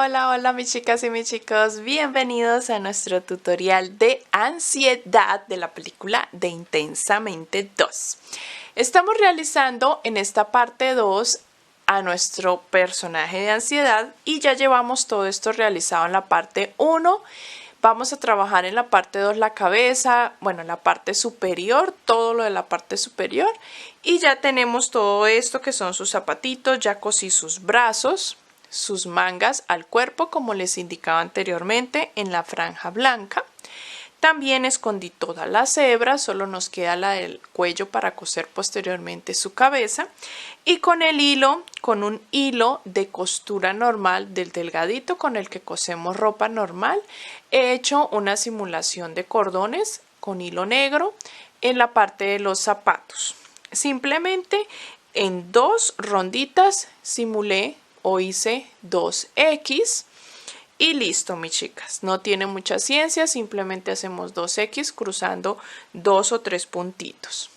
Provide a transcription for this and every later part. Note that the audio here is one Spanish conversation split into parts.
Hola mis chicas y mis chicos, bienvenidos a nuestro tutorial de ansiedad de la película de Intensamente 2. Estamos realizando en esta parte 2 a nuestro personaje de ansiedad y ya llevamos todo esto realizado en la parte 1. Vamos a trabajar en la parte 2 la cabeza, bueno, la parte superior, todo lo de la parte superior. Y ya tenemos todo esto que son sus zapatitos, ya cosí sus brazos, sus mangas al cuerpo como les indicaba anteriormente en la franja blanca. También escondí todas las hebras, solo nos queda la del cuello para coser posteriormente su cabeza. Y con el hilo, con un hilo de costura normal del delgadito con el que cosemos ropa normal, he hecho una simulación de cordones con hilo negro en la parte de los zapatos. Simplemente en dos ronditas simulé o hice 2X. Y listo, mis chicas, no tiene mucha ciencia, simplemente hacemos 2X cruzando 2 o 3 puntitos.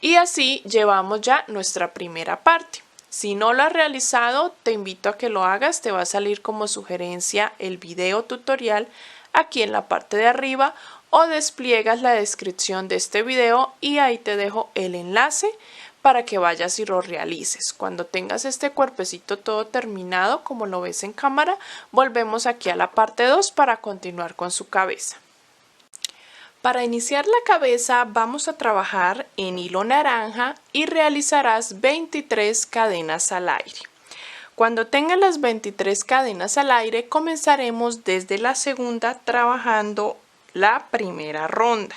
Y así llevamos ya nuestra primera parte. Si no lo has realizado, te invito a que lo hagas, te va a salir como sugerencia el video tutorial aquí en la parte de arriba o despliegas la descripción de este video y ahí te dejo el enlace para que vayas y lo realices. Cuando tengas este cuerpecito todo terminado, como lo ves en cámara, volvemos aquí a la parte 2 para continuar con su cabeza. Para iniciar la cabeza vamos a trabajar en hilo naranja y realizarás 23 cadenas al aire. Cuando tengas las 23 cadenas al aire, comenzaremos desde la segunda trabajando la primera ronda.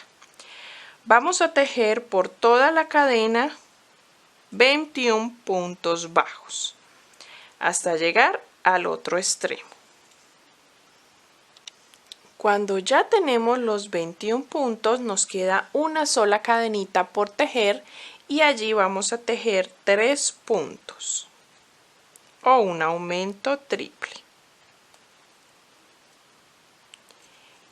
Vamos a tejer por toda la cadena 21 puntos bajos hasta llegar al otro extremo. Cuando ya tenemos los 21 puntos nos queda una sola cadenita por tejer y allí vamos a tejer 3 puntos o un aumento triple.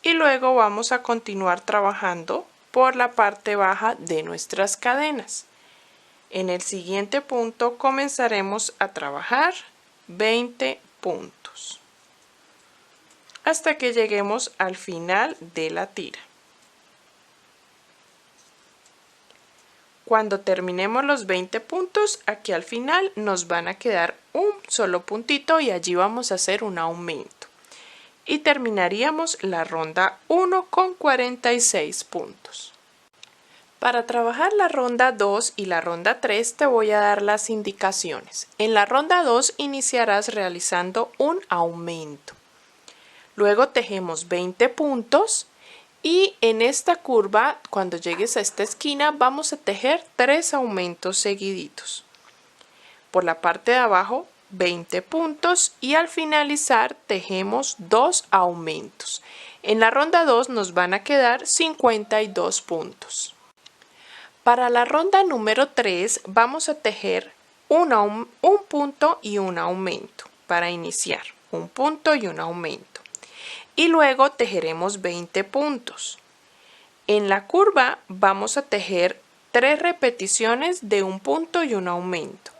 Y luego vamos a continuar trabajando por la parte baja de nuestras cadenas. En el siguiente punto comenzaremos a trabajar 20 puntos hasta que lleguemos al final de la tira. Cuando terminemos los 20 puntos, aquí al final nos van a quedar un solo puntito y allí vamos a hacer un aumento. Y terminaríamos la ronda 1 con 46 puntos. Para trabajar la ronda 2 y la ronda 3 te voy a dar las indicaciones. En la ronda 2 iniciarás realizando un aumento. Luego tejemos 20 puntos y en esta curva, cuando llegues a esta esquina, vamos a tejer 3 aumentos seguiditos. Por la parte de abajo, 20 puntos y al finalizar tejemos 2 aumentos. En la ronda 2 nos van a quedar 52 puntos. Para la ronda número 3 vamos a tejer un punto y un aumento para iniciar, un punto y un aumento. Y luego tejeremos 20 puntos. En la curva vamos a tejer 3 repeticiones de un punto y un aumento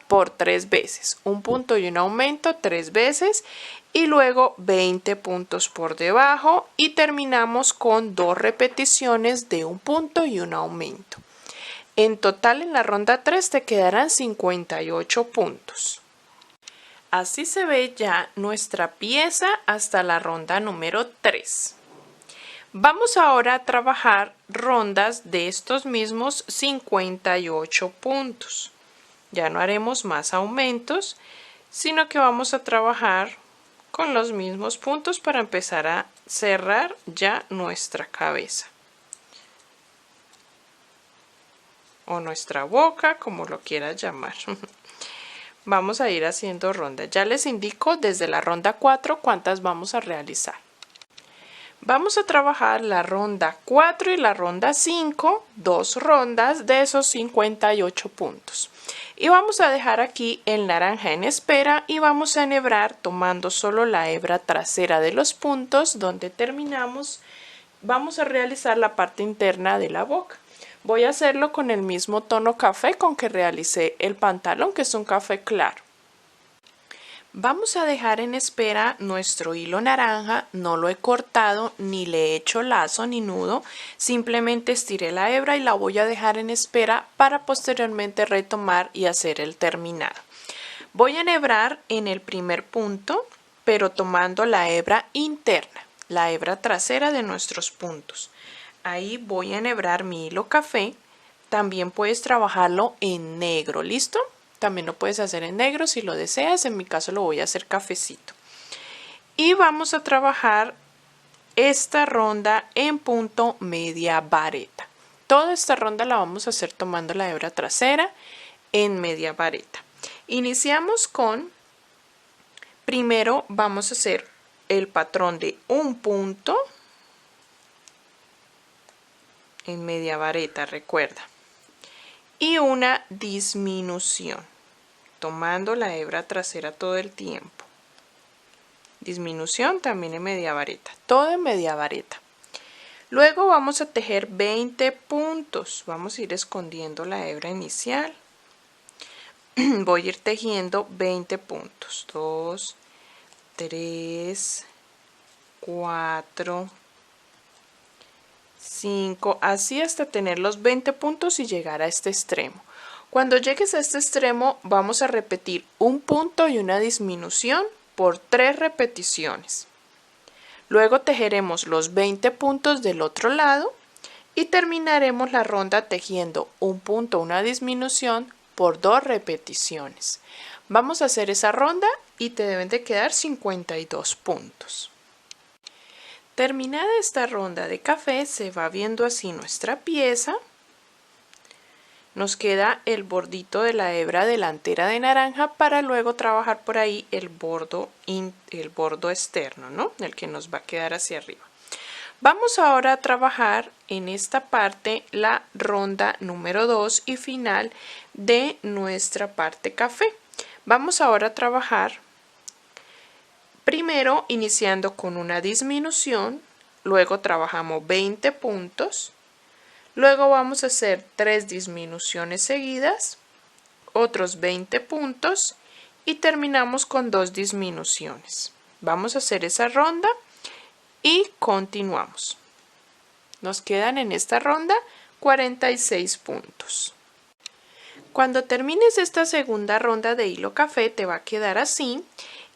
por 3 veces, un punto y un aumento 3 veces y luego 20 puntos por debajo y terminamos con 2 repeticiones de un punto y un aumento. En total en la ronda 3 te quedarán 58 puntos. Así se ve ya nuestra pieza hasta la ronda número 3. Vamos ahora a trabajar rondas de estos mismos 58 puntos. Ya no haremos más aumentos, sino que vamos a trabajar con los mismos puntos para empezar a cerrar ya nuestra cabeza. O nuestra boca, como lo quieras llamar. Vamos a ir haciendo rondas. Ya les indico desde la ronda 4 cuántas vamos a realizar. Vamos a trabajar la ronda 4 y la ronda 5, 2 rondas de esos 58 puntos. Y vamos a dejar aquí el naranja en espera y vamos a enhebrar tomando solo la hebra trasera de los puntos donde terminamos. Vamos a realizar la parte interna de la boca. Voy a hacerlo con el mismo tono café con que realicé el pantalón, que es un café claro. Vamos a dejar en espera nuestro hilo naranja, no lo he cortado ni le he hecho lazo ni nudo, simplemente estiré la hebra y la voy a dejar en espera para posteriormente retomar y hacer el terminado. Voy a enhebrar en el primer punto, pero tomando la hebra interna, la hebra trasera de nuestros puntos. Ahí voy a enhebrar mi hilo café, también puedes trabajarlo en negro, ¿listo? También lo puedes hacer en negro si lo deseas, en mi caso lo voy a hacer cafecito. Y vamos a trabajar esta ronda en punto media vareta. Toda esta ronda la vamos a hacer tomando la hebra trasera en media vareta. Iniciamos con, primero vamos a hacer el patrón de un punto en media vareta, recuerda. Y una disminución, tomando la hebra trasera todo el tiempo. Disminución también en media vareta, todo en media vareta. Luego vamos a tejer 20 puntos. Vamos a ir escondiendo la hebra inicial. Voy a ir tejiendo 20 puntos. 2, 3, 4, 5, así hasta tener los 20 puntos y llegar a este extremo. Cuando llegues a este extremo vamos a repetir un punto y una disminución por 3 repeticiones. Luego tejeremos los 20 puntos del otro lado y terminaremos la ronda tejiendo un punto, una disminución por 2 repeticiones. Vamos a hacer esa ronda y te deben de quedar 52 puntos. Terminada esta ronda de café, se va viendo así nuestra pieza. Nos queda el bordito de la hebra delantera de naranja para luego trabajar por ahí el bordo externo, ¿no? El que nos va a quedar hacia arriba. Vamos ahora a trabajar en esta parte la ronda número 2 y final de nuestra parte café. Vamos ahora a trabajar primero iniciando con una disminución, luego trabajamos 20 puntos, luego vamos a hacer 3 disminuciones seguidas, otros 20 puntos y terminamos con 2 disminuciones. Vamos a hacer esa ronda y continuamos. Nos quedan en esta ronda 46 puntos. Cuando termines esta segunda ronda de hilo café te va a quedar así.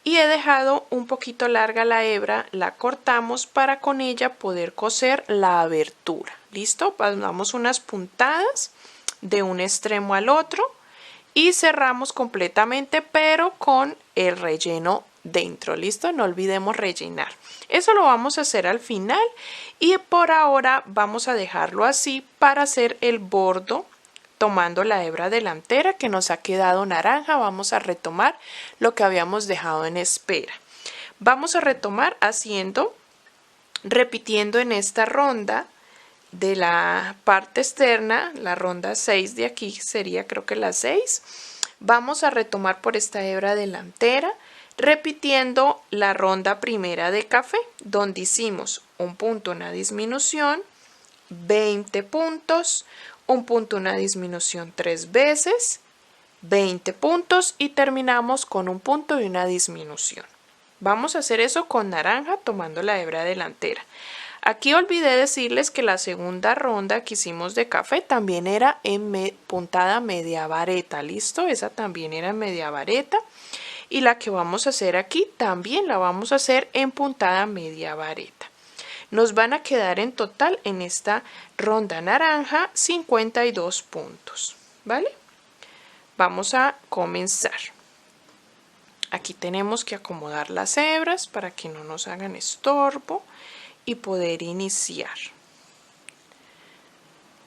Y he dejado un poquito larga la hebra, la cortamos para con ella poder coser la abertura. ¿Listo? Damos unas puntadas de un extremo al otro y cerramos completamente, pero con el relleno dentro. ¿Listo? No olvidemos rellenar. Eso lo vamos a hacer al final y por ahora vamos a dejarlo así para hacer el bordo. Tomando la hebra delantera que nos ha quedado naranja, vamos a retomar lo que habíamos dejado en espera. Vamos a retomar repitiendo en esta ronda de la parte externa, la ronda 6 de aquí sería creo que la 6. Vamos a retomar por esta hebra delantera, repitiendo la ronda primera de café, donde hicimos un punto, una disminución, 20 puntos, un punto, una disminución 3 veces, 20 puntos y terminamos con un punto y una disminución. Vamos a hacer eso con naranja tomando la hebra delantera. Aquí olvidé decirles que la segunda ronda que hicimos de café también era en puntada media vareta, ¿listo? Esa también era en media vareta y la que vamos a hacer aquí también la vamos a hacer en puntada media vareta. Nos van a quedar en total en esta ronda naranja 52 puntos, ¿vale? Vamos a comenzar. Aquí tenemos que acomodar las hebras para que no nos hagan estorbo y poder iniciar.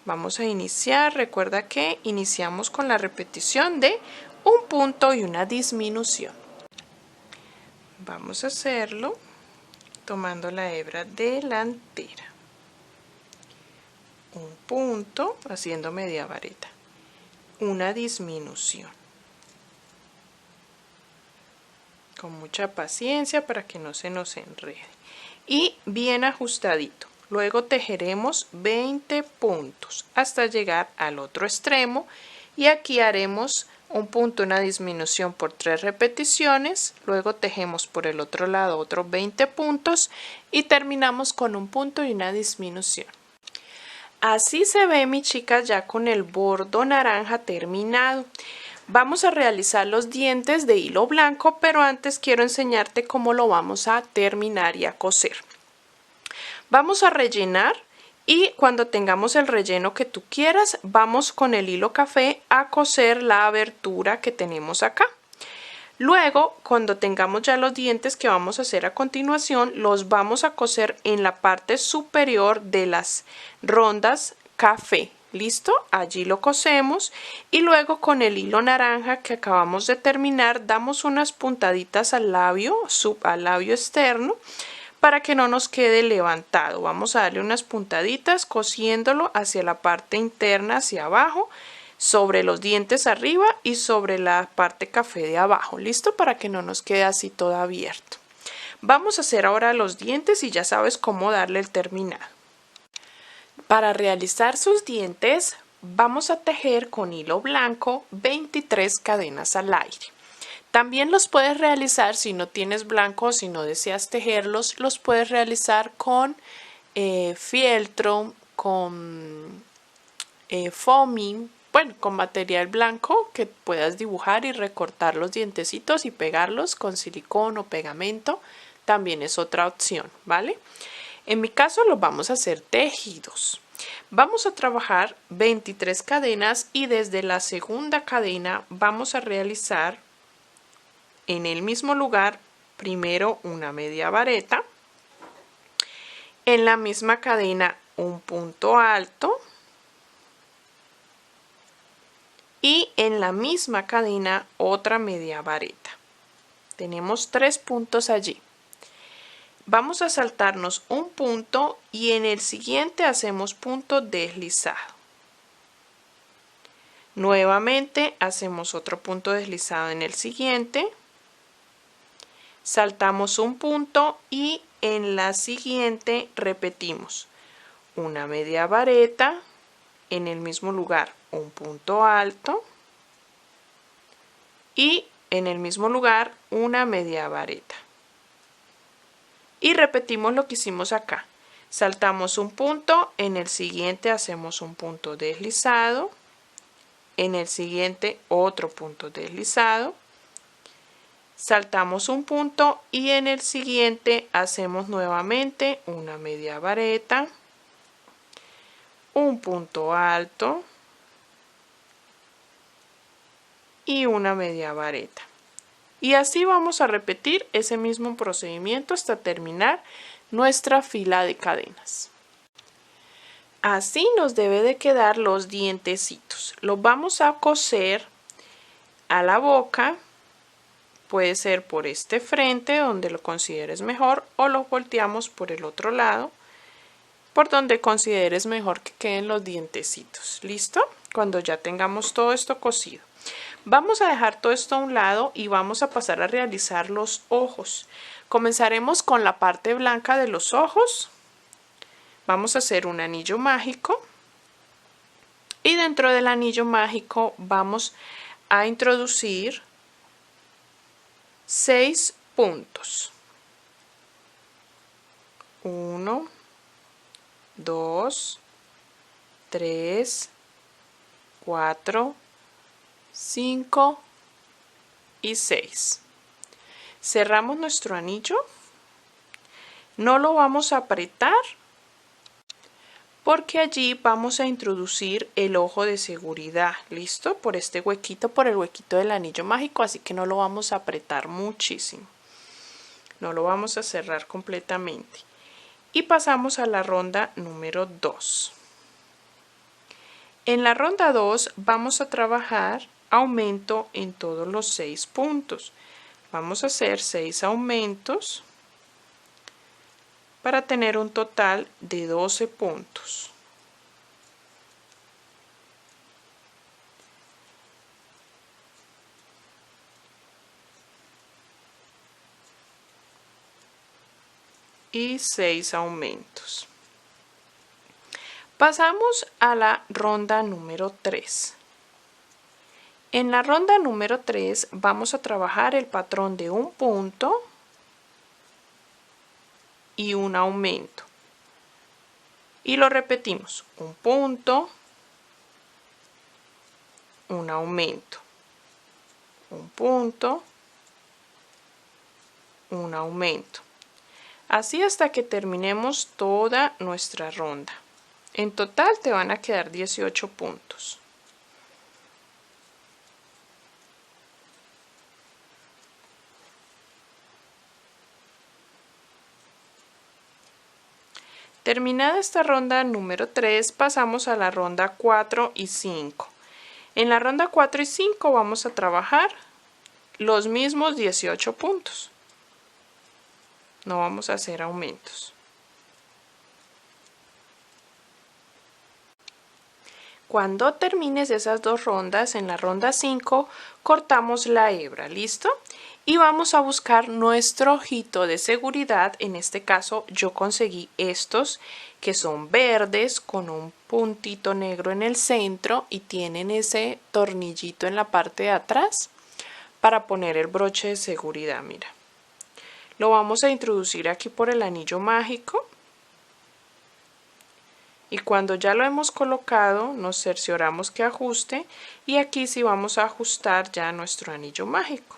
Vamos a iniciar, recuerda que iniciamos con la repetición de un punto y una disminución. Vamos a hacerlo tomando la hebra delantera, un punto haciendo media vareta, una disminución, con mucha paciencia para que no se nos enrede y bien ajustadito. Luego tejeremos 20 puntos hasta llegar al otro extremo y aquí haremos un punto, una disminución por 3 repeticiones, luego tejemos por el otro lado otros 20 puntos y terminamos con un punto y una disminución. Así se ve, mi chica, ya con el bordo naranja terminado. Vamos a realizar los dientes de hilo blanco, pero antes quiero enseñarte cómo lo vamos a terminar y a coser. Vamos a rellenar y cuando tengamos el relleno que tú quieras, vamos con el hilo café a coser la abertura que tenemos acá. Luego, cuando tengamos ya los dientes que vamos a hacer a continuación, los vamos a coser en la parte superior de las rondas café. ¿Listo? Allí lo cosemos y luego con el hilo naranja que acabamos de terminar, damos unas puntaditas al labio externo para que no nos quede levantado. Vamos a darle unas puntaditas cosiéndolo hacia la parte interna, hacia abajo, sobre los dientes arriba y sobre la parte café de abajo. ¿Listo? Para que no nos quede así todo abierto. Vamos a hacer ahora los dientes y ya sabes cómo darle el terminado. Para realizar sus dientes vamos a tejer con hilo blanco 23 cadenas al aire. También los puedes realizar si no tienes blanco o si no deseas tejerlos, los puedes realizar con fieltro, con foaming, bueno, con material blanco que puedas dibujar y recortar los dientecitos y pegarlos con silicón o pegamento. También es otra opción, ¿vale? En mi caso los vamos a hacer tejidos. Vamos a trabajar 23 cadenas y desde la segunda cadena vamos a realizar en el mismo lugar primero una media vareta, en la misma cadena un punto alto y en la misma cadena otra media vareta. Tenemos 3 puntos allí. Vamos a saltarnos un punto y en el siguiente hacemos punto deslizado. Nuevamente hacemos otro punto deslizado en el siguiente. Saltamos un punto y en la siguiente repetimos una media vareta, en el mismo lugar un punto alto y en el mismo lugar una media vareta. Y repetimos lo que hicimos acá. Saltamos un punto, en el siguiente hacemos un punto deslizado, en el siguiente otro punto deslizado, saltamos un punto y en el siguiente hacemos nuevamente una media vareta, un punto alto y una media vareta. Y así vamos a repetir ese mismo procedimiento hasta terminar nuestra fila de cadenas. Así nos debe de quedar los dientecitos. Los vamos a coser a la boca. Puede ser por este frente donde lo consideres mejor o los volteamos por el otro lado por donde consideres mejor que queden los dientecitos. ¿Listo? Cuando ya tengamos todo esto cosido. Vamos a dejar todo esto a un lado y vamos a pasar a realizar los ojos. Comenzaremos con la parte blanca de los ojos. Vamos a hacer un anillo mágico y dentro del anillo mágico vamos a introducir 6 puntos. 1, 2, 3, 4, 5 y 6. Cerramos nuestro anillo. No lo vamos a apretar porque allí vamos a introducir el ojo de seguridad. ¿Listo? Por este huequito, por el huequito del anillo mágico, así que no lo vamos a apretar muchísimo. No lo vamos a cerrar completamente. Y pasamos a la ronda número 2. En la ronda 2 vamos a trabajar aumento en todos los 6 puntos. Vamos a hacer 6 aumentos para tener un total de 12 puntos. Y 6 aumentos. Pasamos a la ronda número 3. En la ronda número 3 vamos a trabajar el patrón de un punto y un aumento. Y lo repetimos, un punto, un aumento, un punto, un aumento. Así hasta que terminemos toda nuestra ronda. En total te van a quedar 18 puntos. Terminada esta ronda número 3, pasamos a la ronda 4 y 5. En la ronda 4 y 5 vamos a trabajar los mismos 18 puntos. No vamos a hacer aumentos. Cuando termines esas dos rondas, en la ronda 5, cortamos la hebra, ¿listo? Y vamos a buscar nuestro ojito de seguridad. En este caso yo conseguí estos que son verdes con un puntito negro en el centro y tienen ese tornillito en la parte de atrás para poner el broche de seguridad, mira. Lo vamos a introducir aquí por el anillo mágico. Y cuando ya lo hemos colocado, nos cercioramos que ajuste y aquí sí vamos a ajustar ya nuestro anillo mágico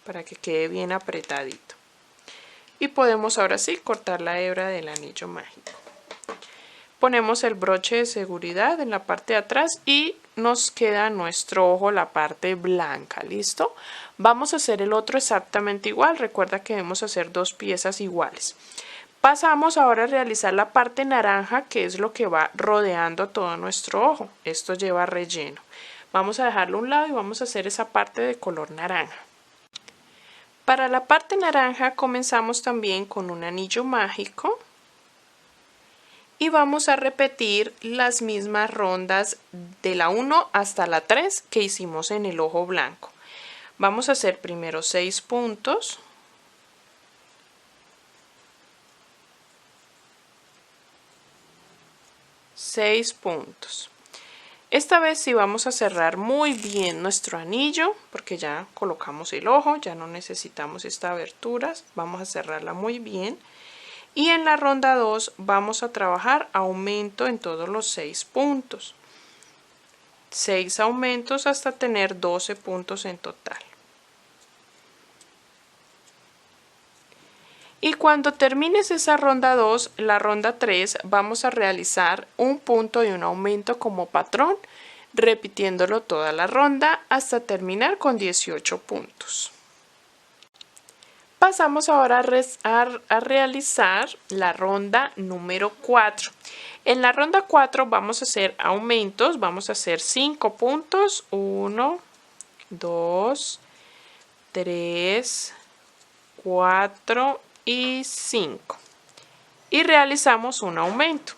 para que quede bien apretadito. Y podemos ahora sí cortar la hebra del anillo mágico. Ponemos el broche de seguridad en la parte de atrás y nos queda nuestro ojo, la parte blanca, ¿listo? Vamos a hacer el otro exactamente igual. Recuerda que debemos hacer dos piezas iguales. Pasamos ahora a realizar la parte naranja, que es lo que va rodeando todo nuestro ojo. Esto lleva relleno. Vamos a dejarlo a un lado y vamos a hacer esa parte de color naranja. Para la parte naranja comenzamos también con un anillo mágico. Y vamos a repetir las mismas rondas de la 1 hasta la 3 que hicimos en el ojo blanco. Vamos a hacer primero 6 puntos. Esta vez sí vamos a cerrar muy bien nuestro anillo porque ya colocamos el ojo, ya no necesitamos estas aberturas. Vamos a cerrarla muy bien. Y en la ronda 2 vamos a trabajar aumento en todos los 6 puntos. 6 aumentos hasta tener 12 puntos en total. Y cuando termines esa ronda 2, la ronda 3, vamos a realizar un punto y un aumento como patrón, repitiéndolo toda la ronda hasta terminar con 18 puntos. Pasamos ahora a realizar la ronda número 4. En la ronda 4 vamos a hacer aumentos, vamos a hacer 5 puntos, 1, 2, 3, 4 y 5. Y realizamos un aumento.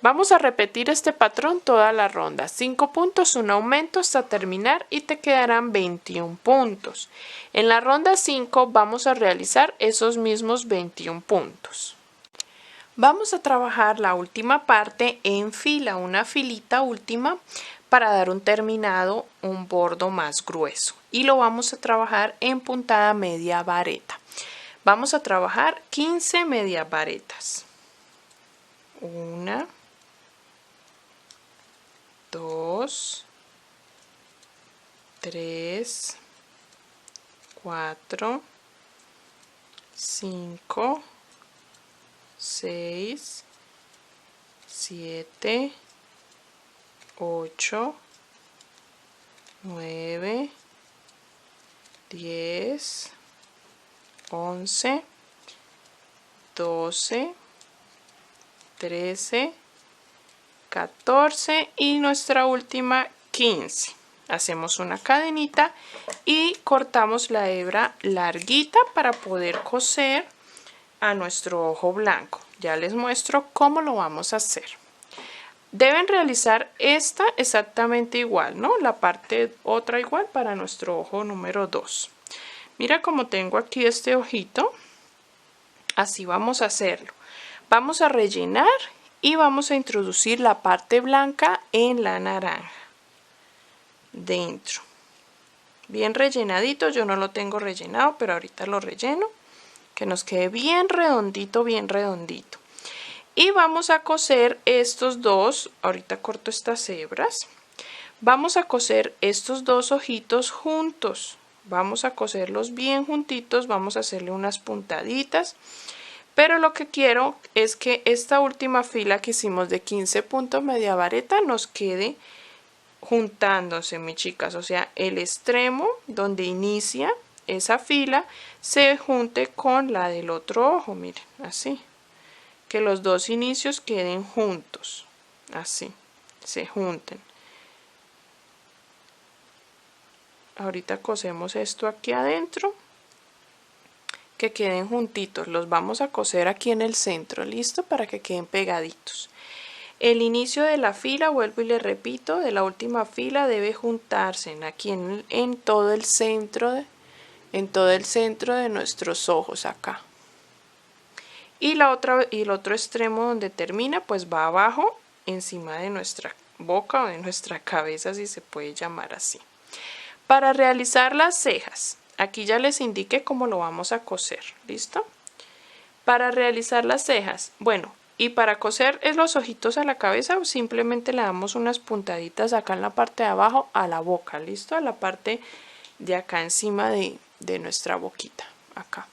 Vamos a repetir este patrón toda la ronda. 5 puntos, un aumento hasta terminar y te quedarán 21 puntos. En la ronda 5 vamos a realizar esos mismos 21 puntos. Vamos a trabajar la última parte en fila, una filita última para dar un terminado, un bordo más grueso. Y lo vamos a trabajar en puntada media vareta. Vamos a trabajar 15 medias varetas. 1, 2, 3, 4, 5, 6, 7, 8, 9, 10, 11, 12, 13, 14 y nuestra última 15. Hacemos una cadenita y cortamos la hebra larguita para poder coser a nuestro ojo blanco. Ya les muestro cómo lo vamos a hacer. Deben realizar esta exactamente igual, ¿no? La parte otra igual para nuestro ojo número 2. Mira cómo tengo aquí este ojito. Así vamos a hacerlo. Vamos a rellenar y vamos a introducir la parte blanca en la naranja. dentro. Bien rellenadito, yo no lo tengo rellenado, pero ahorita lo relleno, que nos quede bien redondito, bien redondito. Y vamos a coser estos dos, ahorita corto estas hebras, vamos a coser estos dos ojitos juntos, vamos a coserlos bien juntitos, vamos a hacerle unas puntaditas, pero lo que quiero es que esta última fila que hicimos de 15 puntos media vareta nos quede juntándose, mis chicas, o sea, el extremo donde inicia esa fila se junte con la del otro ojo, miren, así, que los dos inicios queden juntos, así, se junten. Ahorita cosemos esto aquí adentro, que queden juntitos, los vamos a coser aquí en el centro, listo, para que queden pegaditos. El inicio de la fila, vuelvo y le repito, de la última fila debe juntarse aquí en todo el centro de nuestros ojos acá. Y el otro extremo donde termina pues va abajo, encima de nuestra boca o de nuestra cabeza, si se puede llamar así. Para realizar las cejas, aquí ya les indiqué cómo lo vamos a coser, ¿listo? Para realizar las cejas, bueno, y para coser los ojitos a la cabeza simplemente le damos unas puntaditas acá en la parte de abajo a la boca, ¿listo? A la parte de acá encima de nuestra boquita, acá.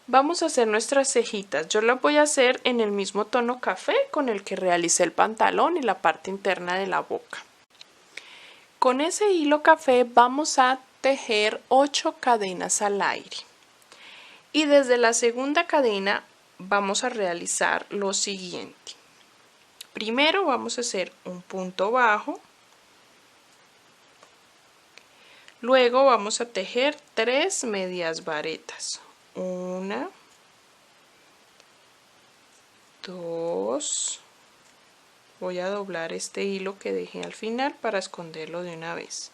Vamos a hacer nuestras cejitas. Yo las voy a hacer en el mismo tono café con el que realicé el pantalón y la parte interna de la boca. Con ese hilo café vamos a tejer 8 cadenas al aire. Y desde la segunda cadena vamos a realizar lo siguiente. Primero vamos a hacer un punto bajo. Luego vamos a tejer 3 medias varetas. 1, 2. Voy a doblar este hilo que dejé al final para esconderlo de una vez.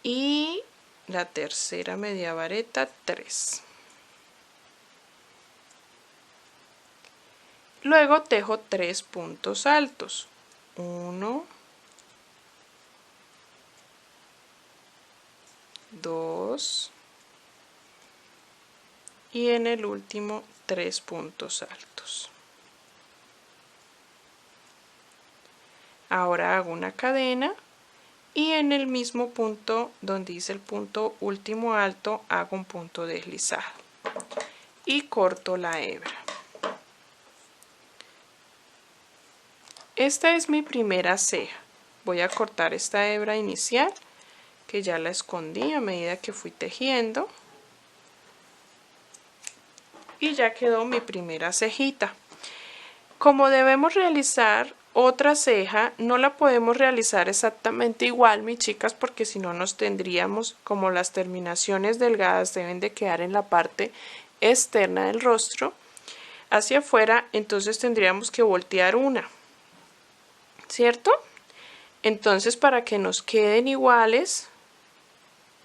Y la tercera media vareta, 3. Luego tejo 3 puntos altos. 1, 2 y en el último 3 puntos altos. Ahora hago una cadena y en el mismo punto donde hice el punto último alto hago un punto deslizado y corto la hebra. Esta es mi primera ceja. Voy a cortar esta hebra inicial que ya la escondí a medida que fui tejiendo y ya quedó mi primera cejita. Como debemos realizar otra ceja, no la podemos realizar exactamente igual, mis chicas, porque si no nos tendríamos, como las terminaciones delgadas deben de quedar en la parte externa del rostro hacia afuera, entonces tendríamos que voltear una, ¿cierto? Entonces, para que nos queden iguales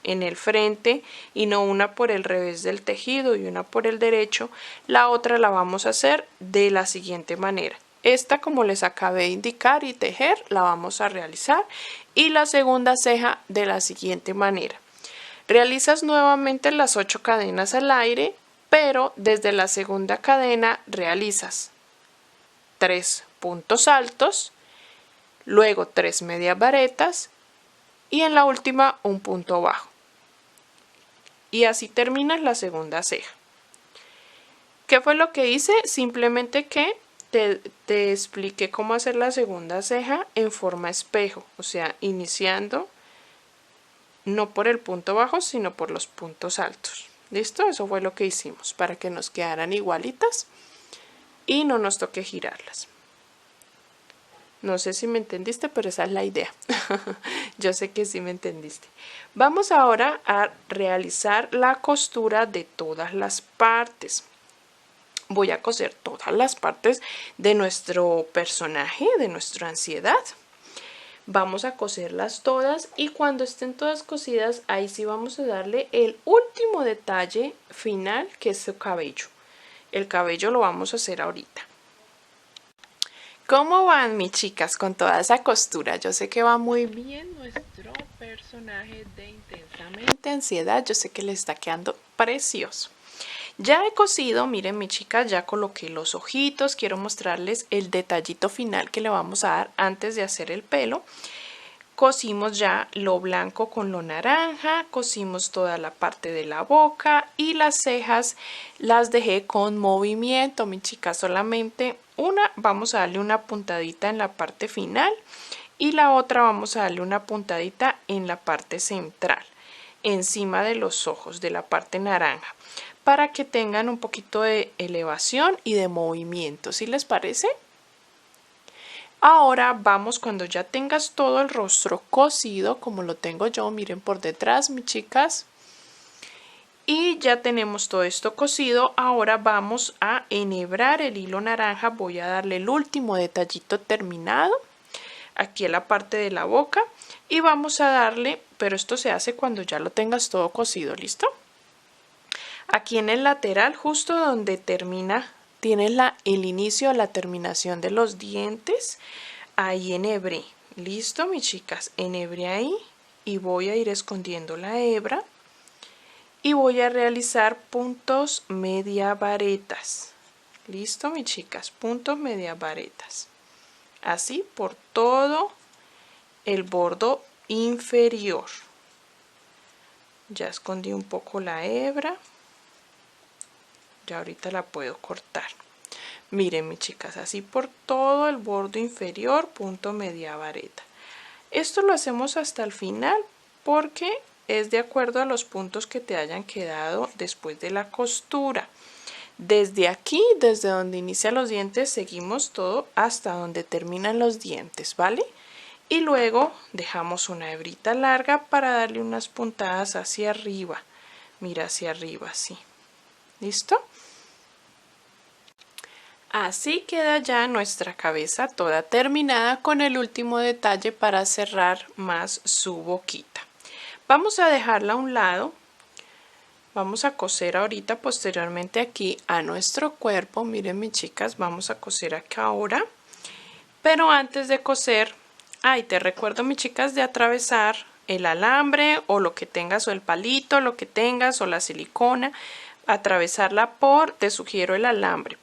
en el frente y no una por el revés del tejido y una por el derecho, la otra la vamos a hacer de la siguiente manera. Esta, como les acabé de indicar y tejer, la vamos a realizar, y la segunda ceja de la siguiente manera. Realizas nuevamente las 8 cadenas al aire, pero desde la segunda cadena realizas 3 puntos altos, luego 3 medias varetas y en la última un punto bajo. Y así terminas la segunda ceja. ¿Qué fue lo que hice? Simplemente que te expliqué cómo hacer la segunda ceja en forma espejo, o sea, iniciando no por el punto bajo, sino por los puntos altos. ¿Listo? Eso fue lo que hicimos para que nos quedaran igualitas y no nos toque girarlas. No sé si me entendiste, pero esa es la idea. Yo sé que sí me entendiste. Vamos ahora a realizar la costura de todas las partes. Voy a coser todas las partes de nuestro personaje, de nuestra ansiedad. Vamos a coserlas todas y cuando estén todas cosidas, ahí sí vamos a darle el último detalle final, que es su cabello. El cabello lo vamos a hacer ahorita. ¿Cómo van mis chicas con toda esa costura? Yo sé que va muy bien nuestro personaje de Intensamente Ansiedad. Yo sé que le está quedando precioso. Ya he cosido, miren mis chicas, ya coloqué los ojitos. Quiero mostrarles el detallito final que le vamos a dar antes de hacer el pelo. Cosimos ya lo blanco con lo naranja, cosimos toda la parte de la boca y las cejas las dejé con movimiento, mi chica, solamente una vamos a darle una puntadita en la parte final y la otra vamos a darle una puntadita en la parte central, encima de los ojos de la parte naranja, para que tengan un poquito de elevación y de movimiento, ¿sí les parece? Ahora vamos, cuando ya tengas todo el rostro cosido, como lo tengo yo, miren por detrás, mis chicas. Y ya tenemos todo esto cosido. Ahora vamos a enhebrar el hilo naranja. Voy a darle el último detallito terminado aquí en la parte de la boca. Y vamos a darle, pero esto se hace cuando ya lo tengas todo cosido, ¿listo? Aquí en el lateral, justo donde termina, tienes el inicio, la terminación de los dientes. Ahí enhebré. Listo, mis chicas, enhebré ahí y voy a ir escondiendo la hebra y voy a realizar puntos media varetas. Listo, mis chicas, puntos media varetas. Así por todo el borde inferior. Ya escondí un poco la hebra. Ya ahorita la puedo cortar. Miren mis chicas, así por todo el borde inferior, punto media vareta. Esto lo hacemos hasta el final porque es de acuerdo a los puntos que te hayan quedado después de la costura. Desde aquí, desde donde inician los dientes, seguimos todo hasta donde terminan los dientes, ¿vale? Y luego dejamos una hebrita larga para darle unas puntadas hacia arriba. Mira hacia arriba, así. ¿Listo? Así queda ya nuestra cabeza toda terminada con el último detalle para cerrar más su boquita. Vamos a dejarla a un lado. Vamos a coser ahorita posteriormente aquí a nuestro cuerpo. Miren mis chicas, vamos a coser acá ahora. Pero antes de coser, te recuerdo mis chicas de atravesar el alambre o lo que tengas o el palito, lo que tengas o la silicona. Atravesarla te sugiero el alambre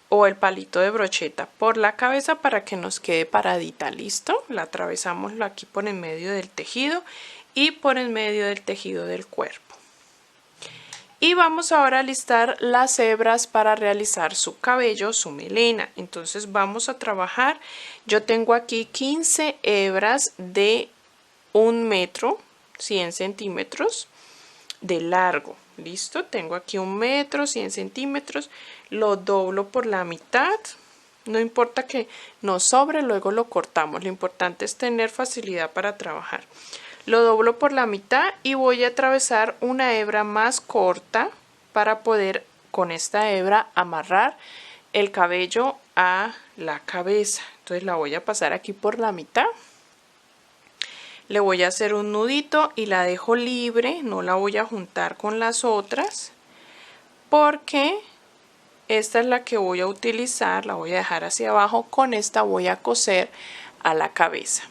o el palito de brocheta por la cabeza para que nos quede paradita. ¿Listo? La atravesamos aquí por en medio del tejido y por en medio del tejido del cuerpo. Y vamos ahora a listar las hebras para realizar su cabello, su melena. Entonces vamos a trabajar. Yo tengo aquí 15 hebras de 1 metro, 100 centímetros de largo. Listo, tengo aquí 1 metro, 100 centímetros, lo doblo por la mitad, no importa que nos sobre, luego lo cortamos, lo importante es tener facilidad para trabajar. Lo doblo por la mitad y voy a atravesar una hebra más corta para poder con esta hebra amarrar el cabello a la cabeza. Entonces la voy a pasar aquí por la mitad. Le voy a hacer un nudito y la dejo libre, no la voy a juntar con las otras porque esta es la que voy a utilizar, la voy a dejar hacia abajo, con esta voy a coser a la cabeza.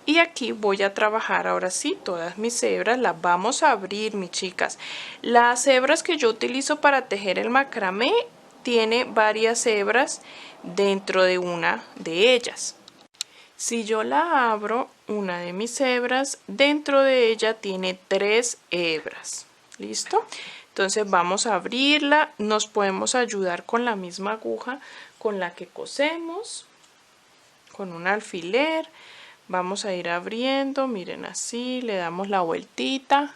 Y aquí voy a trabajar ahora sí todas mis hebras, las vamos a abrir mis chicas. Las hebras que yo utilizo para tejer el macramé tiene varias hebras dentro de una de ellas. Si yo la abro, una de mis hebras, dentro de ella tiene 3 hebras. ¿Listo? Entonces vamos a abrirla. Nos podemos ayudar con la misma aguja con la que cosemos, con un alfiler. Vamos a ir abriendo, miren así, le damos la vueltita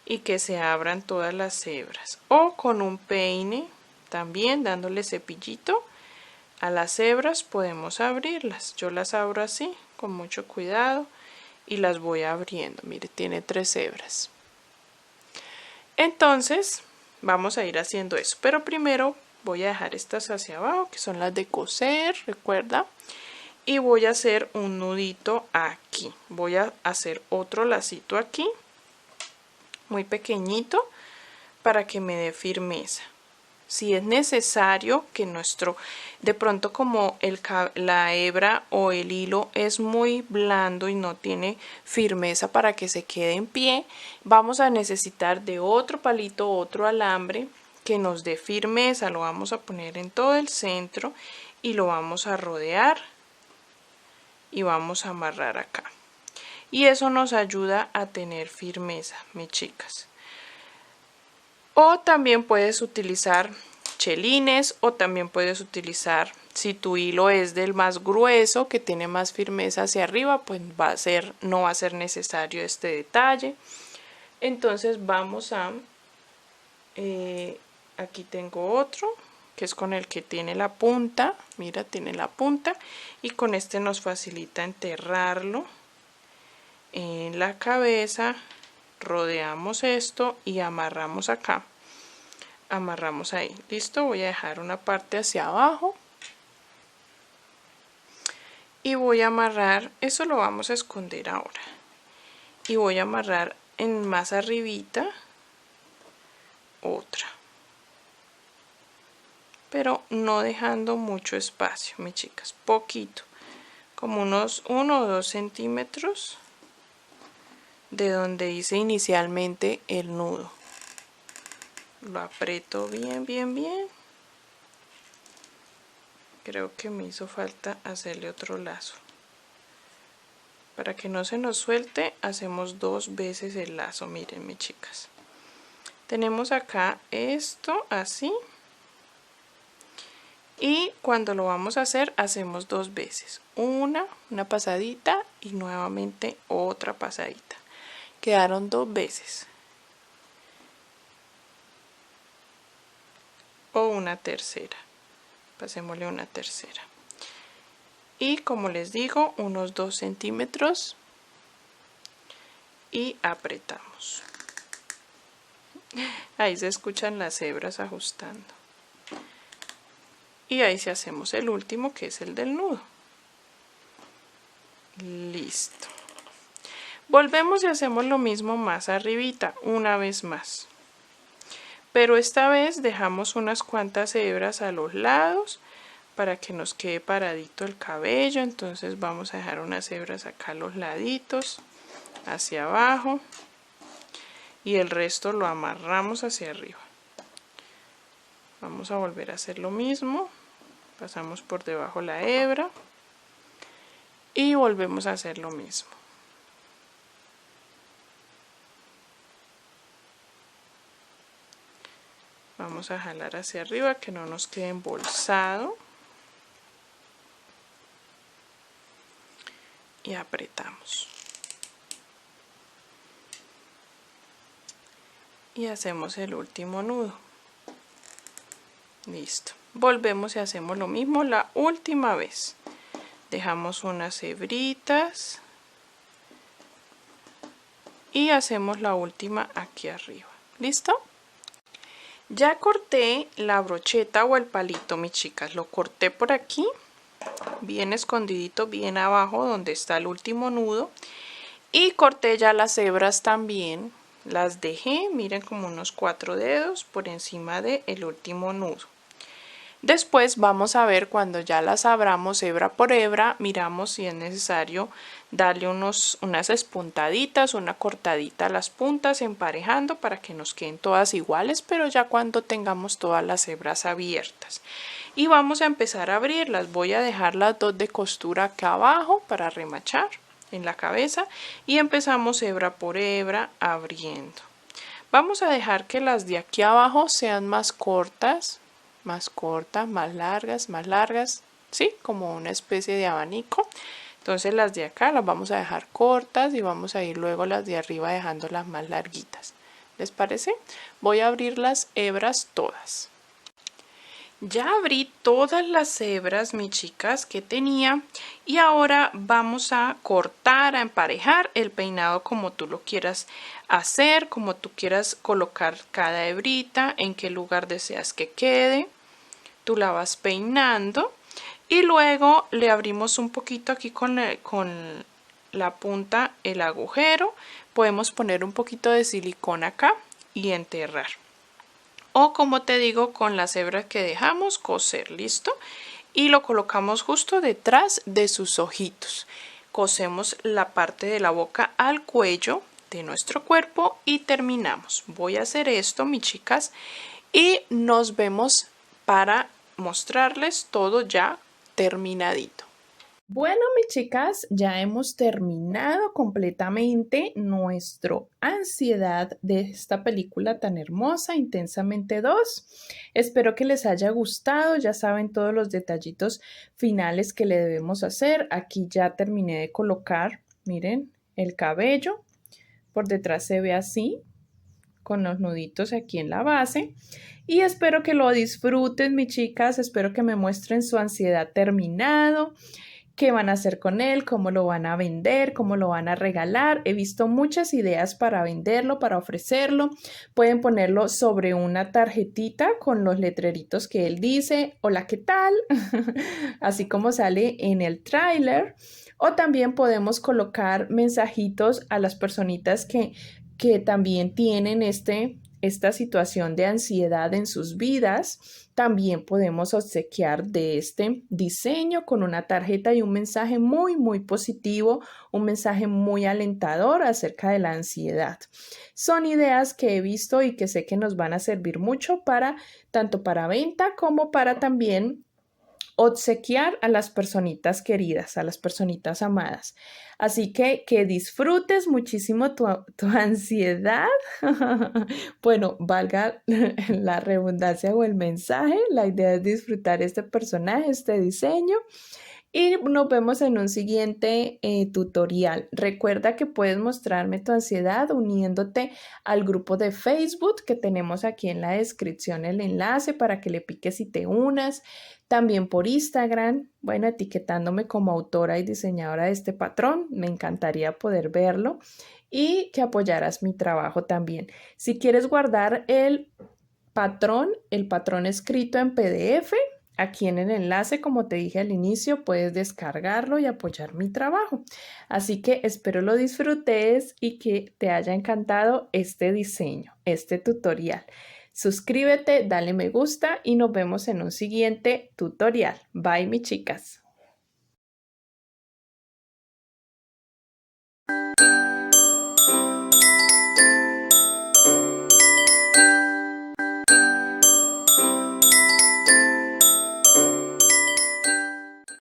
y que se abran todas las hebras. O con un peine, también dándole cepillito a las hebras podemos abrirlas. Yo las abro así con mucho cuidado y las voy abriendo. Mire, tiene 3 hebras. Entonces vamos a ir haciendo eso, pero primero voy a dejar estas hacia abajo, que son las de coser, recuerda, y voy a hacer un nudito aquí. Voy a hacer otro lacito aquí, muy pequeñito, para que me dé firmeza. Si es necesario que de pronto como la hebra o el hilo es muy blando y no tiene firmeza para que se quede en pie, vamos a necesitar de otro palito, otro alambre que nos dé firmeza. Lo vamos a poner en todo el centro y lo vamos a rodear y vamos a amarrar acá. Y eso nos ayuda a tener firmeza, mis chicas. O también puedes utilizar chelines, o también puedes utilizar, si tu hilo es del más grueso que tiene más firmeza hacia arriba, pues no va a ser necesario este detalle. Entonces vamos a aquí tengo otro que es con el que tiene la punta. Mira, tiene la punta, y con este nos facilita enterrarlo en la cabeza. Rodeamos esto y amarramos acá, amarramos ahí. Listo, voy a dejar una parte hacia abajo y voy a amarrar, eso lo vamos a esconder ahora, y voy a amarrar en más arribita otra, pero no dejando mucho espacio, mis chicas, poquito, como unos 1 o 2 centímetros de donde hice inicialmente el nudo. Lo aprieto bien, bien, bien. Creo que me hizo falta hacerle otro lazo. Para que no se nos suelte, hacemos 2 veces el lazo. Miren, mis chicas. Tenemos acá esto así. Y cuando lo vamos a hacer, hacemos 2 veces. Una pasadita y nuevamente otra pasadita. Quedaron 2 veces. O una tercera. Pasémosle una tercera. Y como les digo, unos 2 centímetros. Y apretamos. Ahí se escuchan las hebras ajustando. Y ahí sí hacemos el último, que es el del nudo. Listo. Volvemos y hacemos lo mismo más arribita, una vez más. Pero esta vez dejamos unas cuantas hebras a los lados para que nos quede paradito el cabello. Entonces vamos a dejar unas hebras acá a los laditos, hacia abajo, y el resto lo amarramos hacia arriba. Vamos a volver a hacer lo mismo. Pasamos por debajo la hebra y volvemos a hacer lo mismo. Vamos a jalar hacia arriba que no nos quede embolsado. Y apretamos. Y hacemos el último nudo. Listo. Volvemos y hacemos lo mismo la última vez. Dejamos unas hebritas. Y hacemos la última aquí arriba. ¿Listo? Ya corté la brocheta o el palito, mis chicas. Lo corté por aquí, bien escondidito, bien abajo donde está el último nudo. Y corté ya las hebras también. Las dejé, miren, como unos 4 dedos por encima del último nudo. Después vamos a ver, cuando ya las abramos hebra por hebra, miramos si es necesario darle unas espuntaditas, una cortadita a las puntas, emparejando para que nos queden todas iguales, pero ya cuando tengamos todas las hebras abiertas. Y vamos a empezar a abrirlas. Voy a dejar las 2 de costura acá abajo para remachar en la cabeza y empezamos hebra por hebra abriendo. Vamos a dejar que las de aquí abajo sean más cortas, más largas, ¿sí? Como una especie de abanico. Entonces las de acá las vamos a dejar cortas y vamos a ir luego las de arriba dejándolas más larguitas. ¿Les parece? Voy a abrir las hebras todas. Ya abrí todas las hebras, mis chicas, que tenía, y ahora vamos a cortar, a emparejar el peinado como tú lo quieras hacer, como tú quieras colocar cada hebrita, en qué lugar deseas que quede. Tú la vas peinando y luego le abrimos un poquito aquí con la punta el agujero. Podemos poner un poquito de silicona acá y enterrar. o como te digo, con las hebras que dejamos coser, ¿listo? Y lo colocamos justo detrás de sus ojitos. Cosemos la parte de la boca al cuello de nuestro cuerpo y terminamos. Voy a hacer esto, mis chicas, y nos vemos para mostrarles todo ya terminadito. Bueno, mis chicas, ya hemos terminado completamente nuestra ansiedad de esta película tan hermosa, Intensamente 2. Espero que les haya gustado, ya saben todos los detallitos finales que le debemos hacer. Aquí ya terminé de colocar, miren, el cabello. Por detrás se ve así, con los nuditos aquí en la base. Y espero que lo disfruten, mis chicas. Espero que me muestren su ansiedad terminado. ¿Qué van a hacer con él? ¿Cómo lo van a vender? ¿Cómo lo van a regalar? He visto muchas ideas para venderlo, para ofrecerlo. Pueden ponerlo sobre una tarjetita con los letreritos que él dice, hola, ¿qué tal? Así como sale en el tráiler. O también podemos colocar mensajitos a las personitas que también tienen esta situación de ansiedad en sus vidas. También podemos obsequiar de este diseño con una tarjeta y un mensaje muy positivo, un mensaje muy alentador acerca de la ansiedad. Son ideas que he visto y que sé que nos van a servir mucho para tanto para venta como para también obsequiar a las personitas queridas, a las personitas amadas. Así que disfrutes muchísimo tu ansiedad. Bueno, valga la redundancia o el mensaje, la idea es disfrutar este personaje, este diseño. Y nos vemos en un siguiente tutorial. Recuerda que puedes mostrarme tu ansiedad uniéndote al grupo de Facebook que tenemos aquí en la descripción, el enlace para que le piques y te unas. También por Instagram, bueno, etiquetándome como autora y diseñadora de este patrón. Me encantaría poder verlo y que apoyaras mi trabajo también. Si quieres guardar el patrón escrito en PDF, aquí en el enlace, como te dije al inicio, puedes descargarlo y apoyar mi trabajo. Así que espero lo disfrutes y que te haya encantado este diseño, este tutorial. Suscríbete, dale me gusta y nos vemos en un siguiente tutorial. Bye, mis chicas.